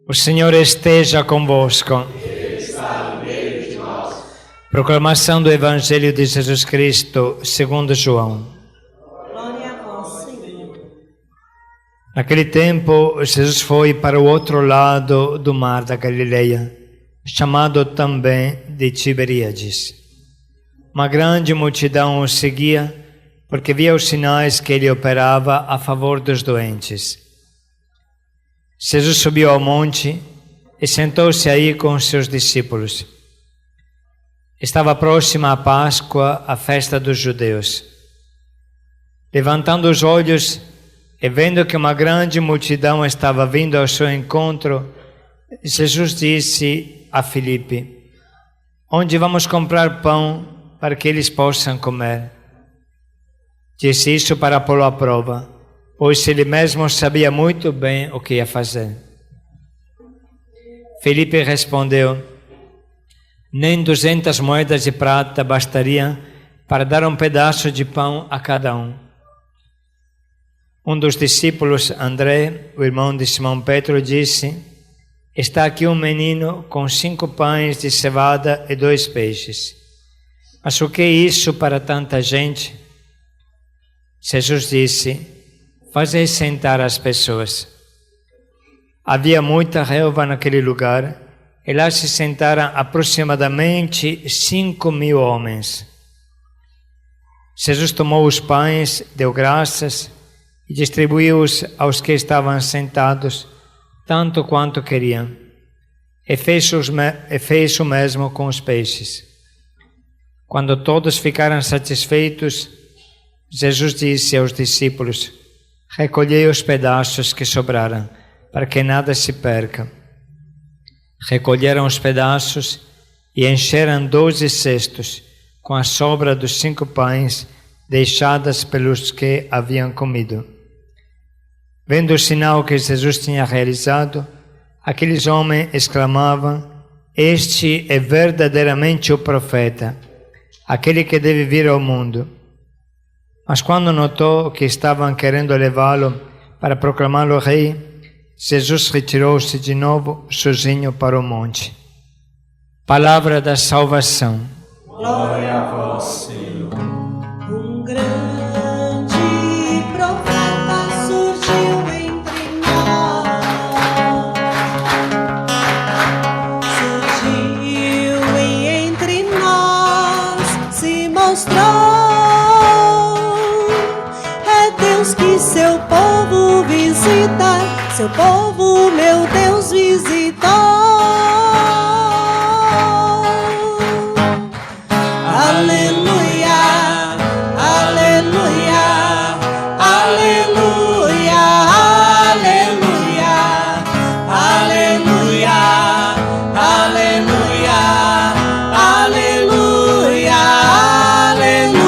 O Signore esteja convosco. Proclamação do Evangelho de Jesus Cristo, segundo João. Glória a vós, Senhor. Naquele tempo, Jesus foi para o outro lado do mar da Galileia, chamado também de Tiberíades. Uma grande multidão o seguia, porque via os sinais que ele operava a favor dos doentes. Jesus subiu ao monte e sentou-se aí com os seus discípulos. Estava próxima a Páscoa, a festa dos judeus. Levantando os olhos e vendo que uma grande multidão estava vindo ao seu encontro, Jesus disse a Filipe: "Onde vamos comprar pão para que eles possam comer?" Disse isso para pô-lo à prova, pois ele mesmo sabia muito bem o que ia fazer. Filipe respondeu: "Nem 200 moedas de prata bastariam para dar um pedaço de pão a cada um." Um dos discípulos, André, o irmão de Simão Pedro, disse: "Está aqui um menino com 5 pães de cevada e 2 peixes. Mas o que é isso para tanta gente?" Jesus disse: "Fazei sentar as pessoas." Havia muita relva naquele lugar, e lá se sentaram aproximadamente 5.000 homens. Jesus tomou os pães, deu graças e distribuiu-os aos que estavam sentados, tanto quanto queriam, e fez o mesmo com os peixes. Quando todos ficaram satisfeitos, Jesus disse aos discípulos: "Recolhei os pedaços que sobraram, para que nada se perca." Recolheram os pedaços e encheram 12 cestos com a sobra dos 5 pães deixadas pelos que haviam comido. Vendo o sinal que Jesus tinha realizado, aqueles homens exclamavam: "Este é verdadeiramente o profeta, aquele que deve vir ao mundo." Mas quando notou que estavam querendo levá-lo para proclamá-lo rei, Jesus retirou-se de novo sozinho para o monte. Palavra da salvação. Glória a vós, Senhor. Um grande profeta surgiu entre nós. Surgiu e entre nós se mostrou. É Deus que seu povo visita. Seu povo, meu Deus, visitou. Aleluia, aleluia, aleluia, aleluia, aleluia, aleluia, aleluia, aleluia.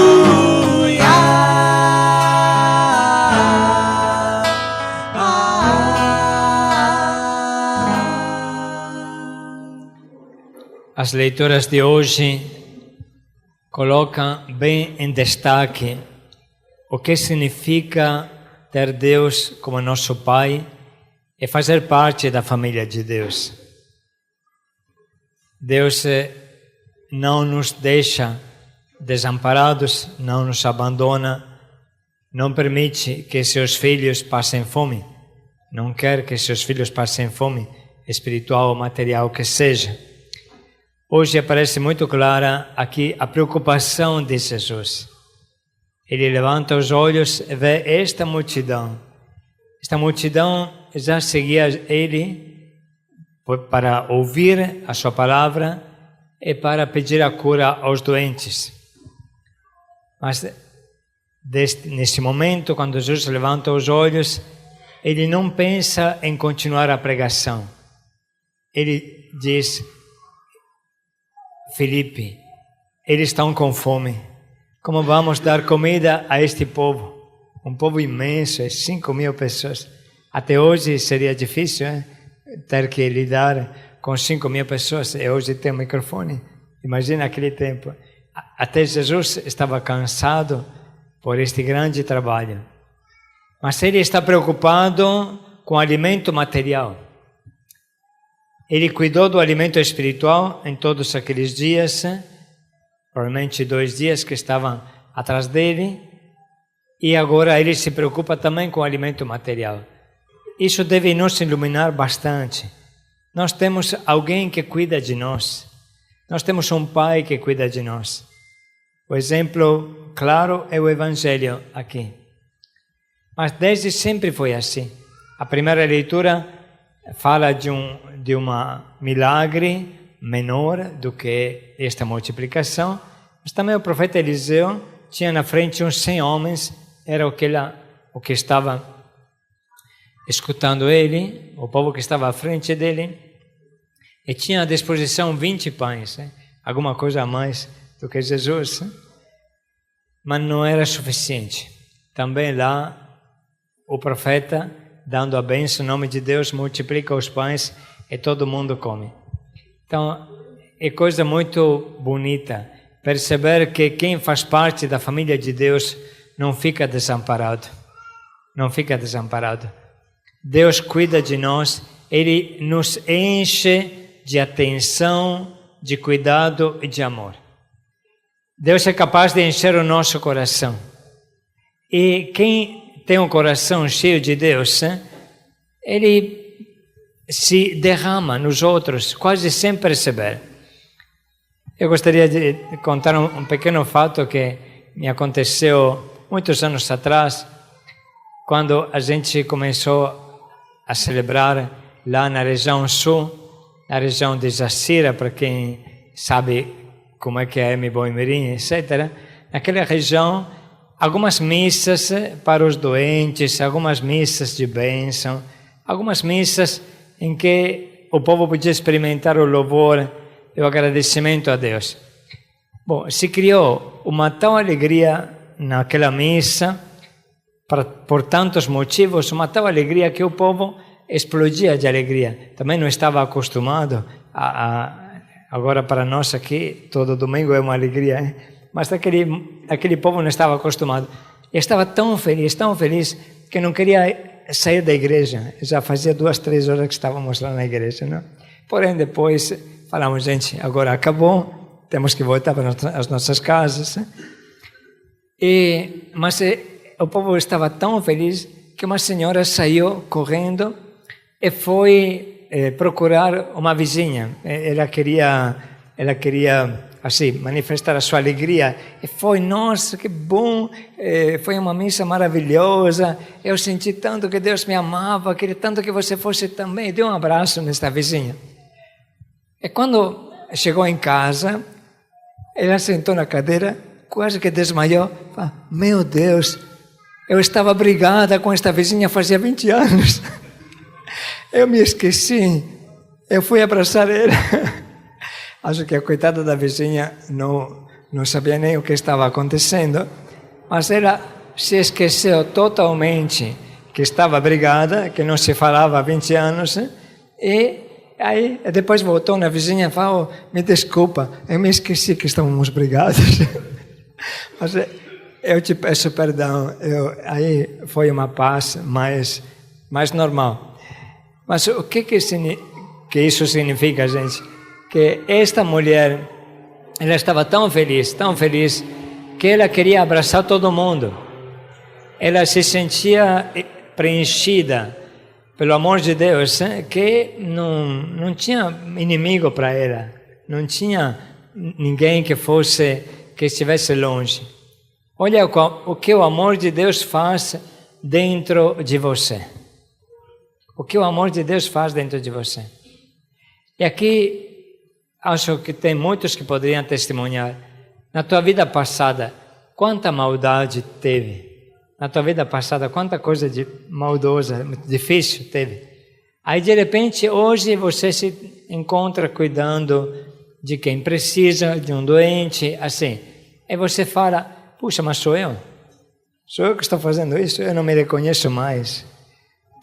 As leituras de hoje colocam bem em destaque o que significa ter Deus como nosso Pai e fazer parte da família de Deus. Deus não nos deixa desamparados, não nos abandona, não permite que seus filhos passem fome, não quer que seus filhos passem fome, espiritual ou material que seja. Hoje aparece muito clara aqui a preocupação de Jesus. Ele levanta os olhos e vê esta multidão. Esta multidão já seguia ele para ouvir a sua palavra e para pedir a cura aos doentes. Mas nesse momento, quando Jesus levanta os olhos, ele não pensa em continuar a pregação. Ele diz: "Filipe, eles estão com fome. Como vamos dar comida a este povo? Um povo imenso, 5.000 pessoas. Até hoje seria difícil ter que lidar com 5.000 pessoas. E hoje tem um microfone. Imagina aquele tempo. Até Jesus estava cansado por este grande trabalho. Mas ele está preocupado com alimento material. Ele cuidou do alimento espiritual em todos aqueles dias, provavelmente 2 dias que estavam atrás dele, e agora ele se preocupa também com o alimento material. Isso deve nos iluminar bastante. Nós temos alguém que cuida de nós. Nós temos um Pai que cuida de nós. O exemplo claro é o Evangelho aqui. Mas desde sempre foi assim. A primeira leitura fala de um milagre menor do que esta multiplicação, mas também o profeta Eliseu tinha na frente uns 100 homens, era o que estava escutando ele, o povo que estava à frente dele, e tinha à disposição 20 pães, alguma coisa a mais do que Jesus, mas não era suficiente. Também lá, o profeta, dando a bênção, em nome de Deus, multiplica os pães e todo mundo come. Então, é coisa muito bonita perceber que quem faz parte da família de Deus não fica desamparado. Não fica desamparado. Deus cuida de nós, Ele nos enche de atenção, de cuidado e de amor. Deus é capaz de encher o nosso coração. E quem tem um coração cheio de Deus, ele se derrama nos outros, quase sem perceber. Eu gostaria de contar um pequeno fato que me aconteceu muitos anos atrás, quando a gente começou a celebrar lá na região sul, na região de Jacira, para quem sabe como é que é Boimirim, etc. Naquela região, algumas missas para os doentes, algumas missas de bênção, algumas missas em que o povo podia experimentar o louvor e o agradecimento a Deus. Bom, se criou uma tal alegria naquela missa, por tantos motivos, uma tal alegria que o povo explodia de alegria. Também não estava acostumado agora para nós aqui, todo domingo é uma alegria, mas aquele povo não estava acostumado. E estava tão feliz, que não queria sair da igreja. Já fazia 2, 3 horas que estávamos lá na igreja, não? Porém, depois falamos, gente, agora acabou, temos que voltar para as nossas casas. Mas o povo estava tão feliz que uma senhora saiu correndo e foi procurar uma vizinha. Ela queria assim, manifestar a sua alegria. E foi, nossa, que bom, foi uma missa maravilhosa, eu senti tanto que Deus me amava, queria tanto que você fosse também. Deu um abraço nesta vizinha. E quando chegou em casa, ela sentou na cadeira, quase que desmaiou. Falou, meu Deus, eu estava brigada com esta vizinha fazia 20 anos. Eu me esqueci, eu fui abraçar ela. Acho que a coitada da vizinha não sabia nem o que estava acontecendo, mas ela se esqueceu totalmente que estava brigada, que não se falava há 20 anos, e aí depois voltou na vizinha e falou, me desculpa, eu me esqueci que estávamos brigados. Mas eu te peço perdão, aí foi uma paz mais normal. Mas o que isso significa, gente? Que esta mulher, ela estava tão feliz, que ela queria abraçar todo mundo. Ela se sentia preenchida pelo amor de Deus, que não tinha inimigo para ela, não tinha ninguém que estivesse longe. Olha o que o amor de Deus faz dentro de você. O que o amor de Deus faz dentro de você. E aqui, acho que tem muitos que poderiam testemunhar. Na tua vida passada, quanta maldade teve? Na tua vida passada, quanta coisa maldosa, difícil teve? Aí, de repente, hoje você se encontra cuidando de quem precisa, de um doente, assim. E você fala, puxa, mas sou eu que estou fazendo isso, eu não me reconheço mais.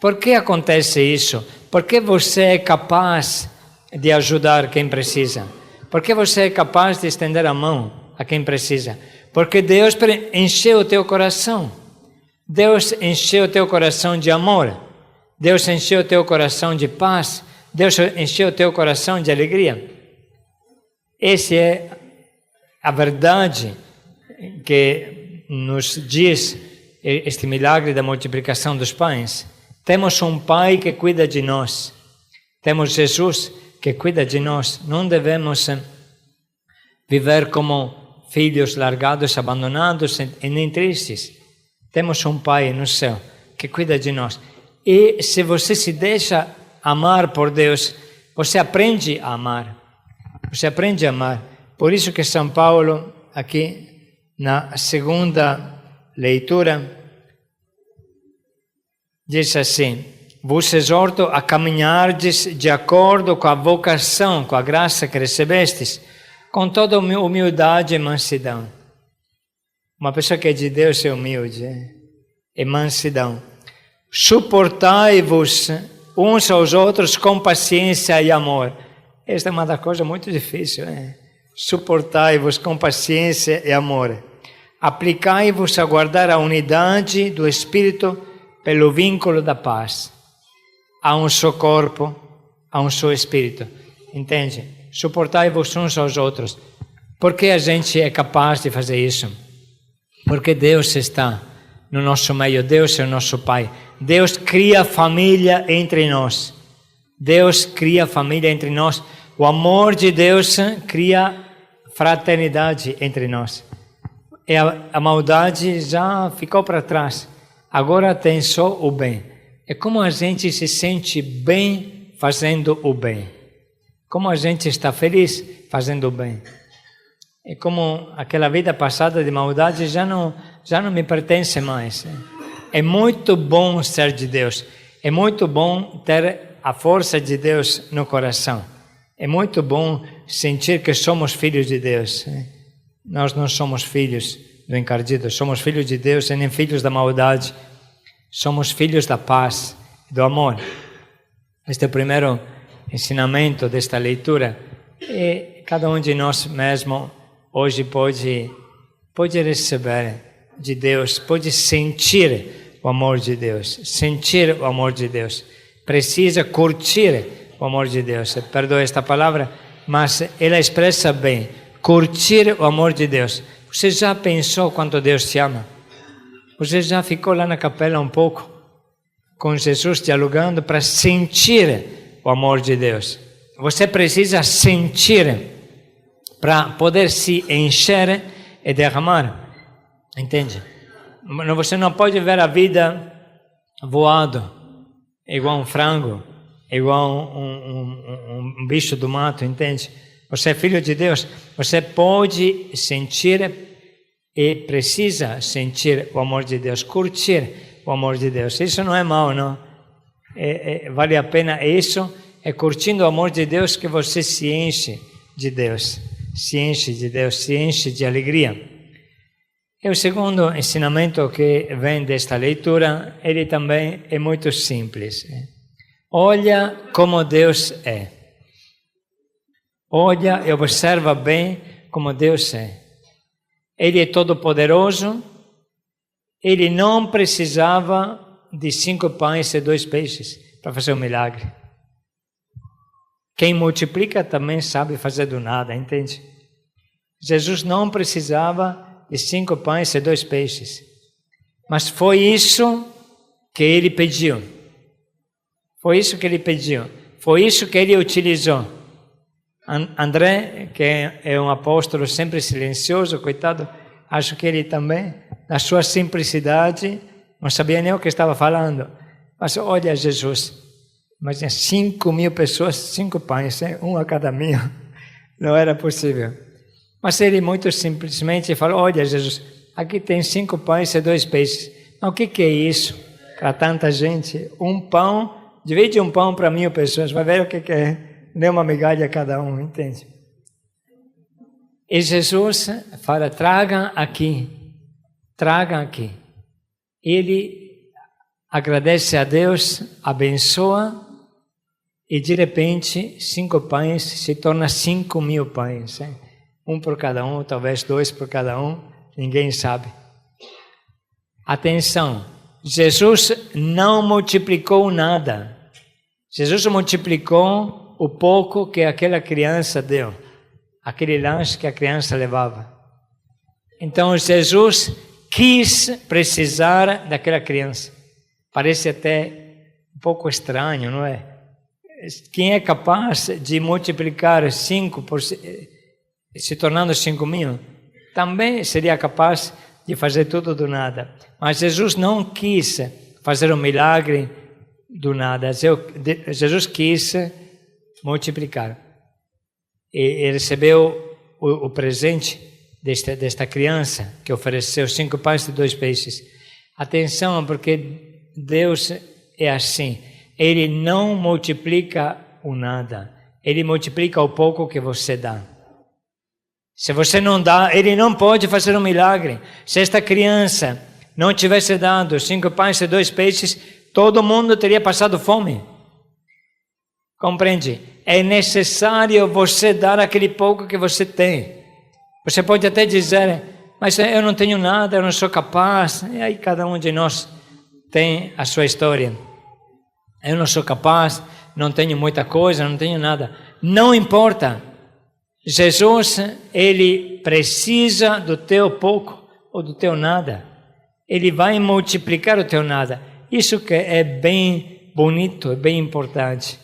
Por que acontece isso? Por que você é capaz de ajudar quem precisa? Por que você é capaz de estender a mão a quem precisa? Porque Deus encheu o teu coração. Deus encheu o teu coração de amor. Deus encheu o teu coração de paz. Deus encheu o teu coração de alegria. Essa é a verdade que nos diz este milagre da multiplicação dos pães. Temos um Pai que cuida de nós. Temos Jesus que cuida de nós. Não devemos viver como filhos largados, abandonados e nem tristes. Temos um Pai no céu que cuida de nós. E se você se deixa amar por Deus, você aprende a amar. Você aprende a amar. Por isso que São Paulo, aqui na segunda leitura, diz assim: vos exorto a caminhardes de acordo com a vocação, com a graça que recebestes, com toda humildade e mansidão. Uma pessoa que é de Deus é humilde, é mansidão. Suportai-vos uns aos outros com paciência e amor. Esta é uma das coisas muito difíceis. Suportai-vos com paciência e amor. Aplicai-vos a guardar a unidade do Espírito pelo vínculo da paz. Há um só corpo, há um só Espírito. Entende? Suportai-vos uns aos outros. Por que a gente é capaz de fazer isso? Porque Deus está no nosso meio. Deus é o nosso Pai. Deus cria família entre nós. Deus cria família entre nós. O amor de Deus cria fraternidade entre nós. E a maldade já ficou para trás. Agora tem só o bem. É como a gente se sente bem fazendo o bem. Como a gente está feliz fazendo o bem. É como aquela vida passada de maldade já não me pertence mais. É muito bom ser de Deus. É muito bom ter a força de Deus no coração. É muito bom sentir que somos filhos de Deus. Nós não somos filhos do encardido, somos filhos de Deus e nem filhos da maldade. Somos filhos da paz, do amor. Este é o primeiro ensinamento desta leitura. E cada um de nós mesmo hoje pode receber de Deus, pode sentir o amor de Deus, sentir o amor de Deus. Precisa curtir o amor de Deus. Perdoe esta palavra, mas ela expressa bem. Curtir o amor de Deus. Você já pensou quanto Deus te ama? Você já ficou lá na capela um pouco com Jesus dialogando para sentir o amor de Deus? Você precisa sentir para poder se encher e derramar. Entende? Você não pode ver a vida voado, igual um frango, igual um bicho do mato, entende? Você é filho de Deus, você pode sentir e precisa sentir o amor de Deus, curtir o amor de Deus. Isso não é mal, não. Vale a pena isso, é curtindo o amor de Deus que você se enche de Deus, se enche de Deus, se enche de alegria. E o segundo ensinamento que vem desta leitura, ele também é muito simples. Olha como Deus é. Olha e observa bem como Deus é. Ele é todo-poderoso. Ele não precisava de 5 pães e 2 peixes para fazer um milagre. Quem multiplica também sabe fazer do nada, entende? Jesus não precisava de 5 pães e 2 peixes. Mas foi isso que ele pediu. Foi isso que ele pediu. Foi isso que ele utilizou. André, que é um apóstolo sempre silencioso, coitado, acho que ele também, na sua simplicidade, não sabia nem o que estava falando. Mas olha Jesus, mas tinha 5.000 pessoas, 5 pães, um a cada 1.000. Não era possível. Mas ele muito simplesmente falou, olha Jesus, aqui tem 5 pães e 2 peixes. Mas o que é isso para tanta gente? Um pão, divide um pão para 1.000 pessoas, vai ver o que é. Nem uma migalha a cada um, entende? E Jesus fala, tragam aqui. Ele agradece a Deus, abençoa, e de repente 5 pães se torna 5.000 pães. Um por cada um, talvez 2 por cada um, ninguém sabe. Atenção, Jesus não multiplicou nada. Jesus multiplicou o pouco que aquela criança deu, aquele lanche que a criança levava. Então Jesus quis precisar daquela criança. Parece até um pouco estranho, não é? Quem é capaz de multiplicar 5 se tornando 5.000, também seria capaz de fazer tudo do nada. Mas Jesus não quis fazer um milagre do nada. Jesus quis multiplicar. E recebeu o presente desta criança que ofereceu 5 pães e 2 peixes. Atenção, porque Deus é assim. Ele não multiplica o nada. Ele multiplica o pouco que você dá. Se você não dá, Ele não pode fazer um milagre. Se esta criança não tivesse dado 5 pães e 2 peixes, todo mundo teria passado fome. Compreende? É necessário você dar aquele pouco que você tem. Você pode até dizer, mas eu não tenho nada, eu não sou capaz. E aí cada um de nós tem a sua história. Eu não sou capaz, não tenho muita coisa, não tenho nada. Não importa. Jesus, Ele precisa do teu pouco ou do teu nada. Ele vai multiplicar o teu nada. Isso que é bem bonito, é bem importante.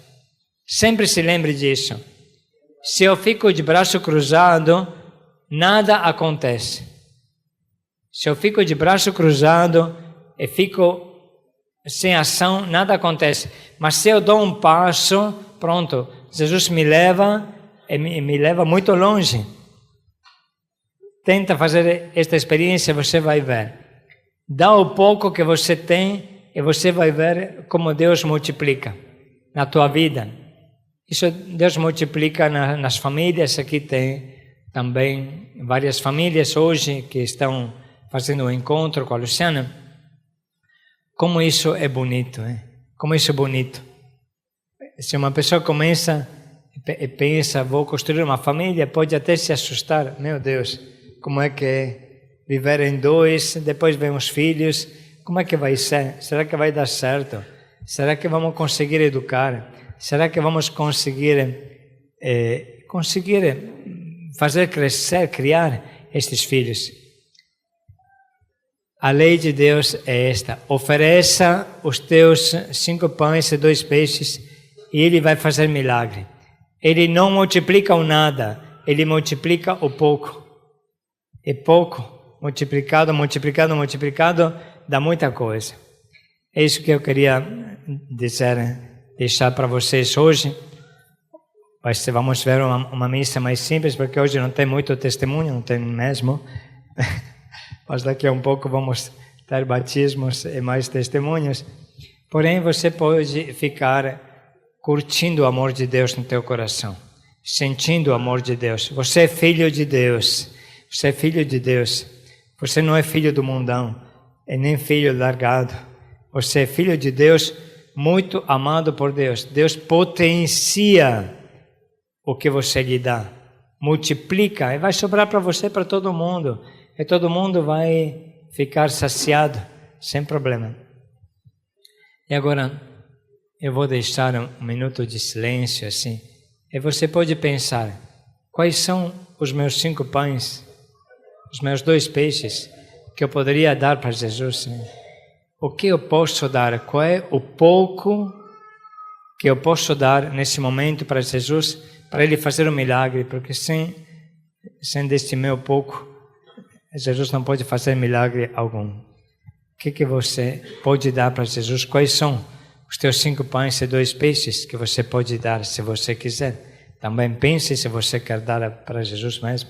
Sempre se lembre disso. Se eu fico de braço cruzado, nada acontece. Se eu fico de braço cruzado e fico sem ação, nada acontece. Mas se eu dou um passo, pronto, Jesus me leva e me leva muito longe. Tenta fazer esta experiência, você vai ver. Dá o pouco que você tem e você vai ver como Deus multiplica na tua vida. Isso Deus multiplica nas famílias. Aqui tem também várias famílias hoje que estão fazendo um encontro com a Luciana. Como isso é bonito, hein? Como isso é bonito. Se uma pessoa começa e pensa, vou construir uma família, pode até se assustar. Meu Deus, como é que é viver em 2, depois vem os filhos, como é que vai ser? Será que vai dar certo? Será que vamos conseguir educar? Será que vamos conseguir fazer crescer, criar estes filhos? A lei de Deus é esta: ofereça os teus 5 pães e 2 peixes e Ele vai fazer milagre. Ele não multiplica o nada, Ele multiplica o pouco. E pouco, multiplicado, multiplicado, multiplicado, dá muita coisa. É isso que eu queria deixar para vocês hoje. Vamos ver uma missa mais simples, porque hoje não tem muito testemunho, não tem mesmo. Mas daqui a um pouco vamos ter batismos e mais testemunhos. Porém, você pode ficar curtindo o amor de Deus no teu coração, sentindo o amor de Deus. Você é filho de Deus. Você é filho de Deus. Você não é filho do mundão, e nem filho largado. Você é filho de Deus, muito amado por Deus. Deus potencia o que você lhe dá, multiplica e vai sobrar para você, para todo mundo. E todo mundo vai ficar saciado, sem problema. E agora, eu vou deixar um minuto de silêncio assim. E você pode pensar, quais são os meus 5 pães, os meus 2 peixes que eu poderia dar para Jesus? O que eu posso dar? Qual é o pouco que eu posso dar nesse momento para Jesus, para Ele fazer um milagre? Porque sem deste meu pouco, Jesus não pode fazer milagre algum. O que você pode dar para Jesus? Quais são os teus 5 pães e 2 peixes que você pode dar, se você quiser? Também pense se você quer dar para Jesus mesmo.